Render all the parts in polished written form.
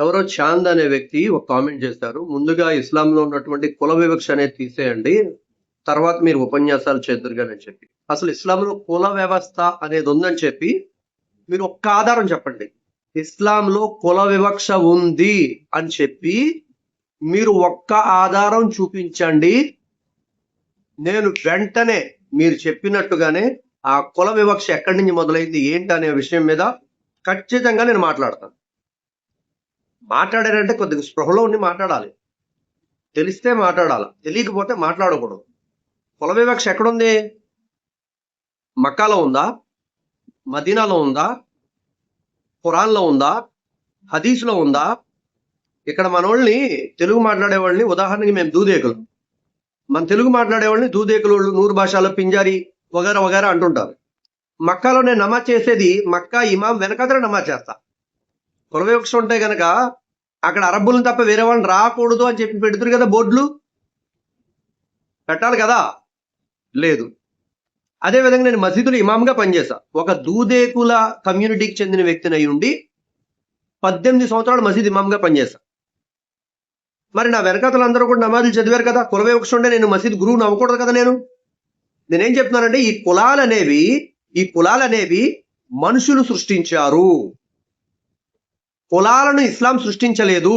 ఎవరో చాంద్ అనే వ్యక్తి ఒక కామెంట్ చేశారు. ముందుగా ఇస్లాంలో ఉన్నటువంటి కుల వివక్ష అనేది తీసేయండి. తర్వాత మీరు ఉపన్యాసాలు చేద్దురుగాని చెప్పి. అసలు ఇస్లాంలో కుల వ్యవస్థ అనేది ఉందని చెప్పి మీరు ఒక్క ఆధారం చెప్పండి. ఇస్లాంలో కుల వివక్ష ఉంది అని చెప్పి మీరు ఒక్క ఆధారం చూపించండి. నేను వెంటనే మీరు చెప్పినట్టుగానే ఆ కుల వివక్ష ఎక్కడి నుంచి మొదలైంది ఏంటి అనే విషయం మీద ఖచ్చితంగా నేను మాట్లాడతాను. మాట్లాడారంటే కొద్దిగా స్పృహలో ఉండి మాట్లాడాలి. తెలిస్తే మాట్లాడాలి, తెలియకపోతే మాట్లాడకూడదు. కుల వివక్ష ఎక్కడుంది? మక్కాలో ఉందా? మదీనాలో ఉందా? ఖురాన్లో ఉందా? హదీస్లో ఉందా? ఇక్కడ మనోళ్ళని తెలుగు మాట్లాడే వాళ్ళని ఉదాహరణకి మేము దూదేకులు, మన తెలుగు మాట్లాడే వాళ్ళని దూదేకులు, నూరు భాషలో పింజారి వగేరా వగేరా అంటుంటారు. మక్కాలో నేను నమాజ్ చేసేది మక్కా ఇమాం వెనకాతల నమాజ్ చేస్తా. కుల వివక్ష ఉంటే గనక అక్కడ అరబ్బులను తప్ప వేరే వాళ్ళని రాకూడదు అని చెప్పి పెడుతురు కదా, బోర్డులు పెట్టాలి కదా, లేదు. అదేవిధంగా నేను మసీదులో ఇమాంగా పనిచేశా. ఒక దూదేకుల కమ్యూనిటీకి చెందిన వ్యక్తిని అయి ఉండి 18 సంవత్సరాలు మసీద్ ఇమాంగా పనిచేశా. మరి నా వెనకాతలందరూ కూడా నమాజులు చదివారు కదా. కుల వివక్ష ఉంటే నేను మసీద్ గురువుని అవ్వకూడదు కదా. నేనేం చెప్తున్నానంటే ఈ కులాలనేవి మనుషులు సృష్టించారు. కులాలను ఇస్లాం సృష్టించలేదు.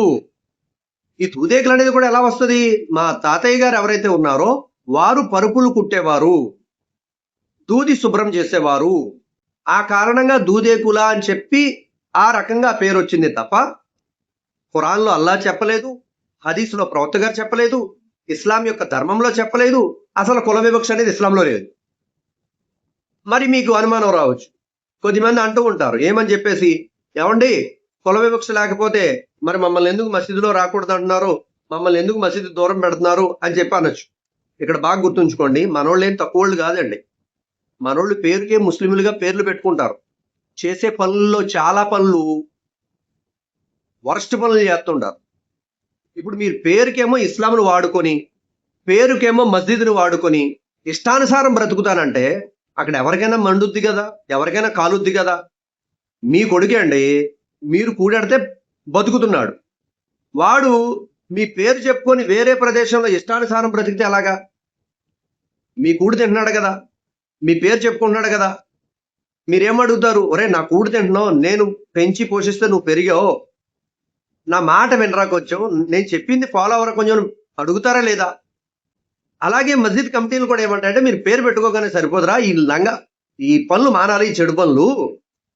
ఈ దూదేకులు అనేది కూడా ఎలా వస్తుంది? మా తాతయ్య గారు ఎవరైతే ఉన్నారో వారు పరుపులు కుట్టేవారు, దూది శుభ్రం చేసేవారు. ఆ కారణంగా దూదేకుల అని చెప్పి ఆ రకంగా పేరు వచ్చింది తప్ప ఖురాన్లో అల్లా చెప్పలేదు, హదీస్లో ప్రవక్త గారు చెప్పలేదు, ఇస్లాం యొక్క ధర్మంలో చెప్పలేదు. అసలు కుల వివక్ష అనేది ఇస్లాంలో లేదు. మరి మీకు అనుమానం రావచ్చు. కొద్దిమంది అంటూ ఉంటారు ఏమని చెప్పేసి, ఏమండి కుల వివక్ష లేకపోతే మరి మమ్మల్ని ఎందుకు మసీదులో రాకూడదు అంటున్నారు, మమ్మల్ని ఎందుకు మసీదు దూరం పెడుతున్నారు అని చెప్పి అనొచ్చు. ఇక్కడ బాగా గుర్తుంచుకోండి, మనోళ్ళు ఏం తక్కువ వాళ్ళు కాదండి. మనోళ్ళు పేరుకే ముస్లింలుగా పేర్లు పెట్టుకుంటారు. చేసే పనుల్లో చాలా పనులు వరస్ట్ పనులు చేస్తుంటారు. ఇప్పుడు మీరు పేరుకేమో ఇస్లాంను వాడుకొని, పేరుకేమో మస్జిద్ను వాడుకొని ఇష్టానుసారం బ్రతుకుతానంటే అక్కడ ఎవరికైనా మండుద్ది కదా, ఎవరికైనా కాలుద్ది కదా. మీ కొడుకే అండి, మీరు కూడెడితే బతుకుతున్నాడు, వాడు మీ పేరు చెప్పుకొని వేరే ప్రదేశంలో ఇష్టానుసారం బ్రతికితే ఎలాగా? మీ కూడు తింటున్నాడు కదా, మీ పేరు చెప్పుకుంటున్నాడు కదా. మీరేమడుగుతారు? ఒరే నా కూడు తింటున్నావు, నేను పెంచి పోషిస్తే నువ్వు పెరిగావు, నా మాట వినరా, కొంచెం నేను చెప్పింది ఫాలో అవ్వరా కొంచెం అడుగుతారా లేదా? అలాగే మస్జిద్ కమిటీలు కూడా ఏమంటాయంటే మీరు పేరు పెట్టుకోగానే సరిపోదురా, ఈ పనులు మానాలి, ఈ చెడు పనులు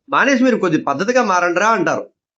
మానేసి మీరు కొద్ది పద్ధతిగా మారండిరా అంటారు.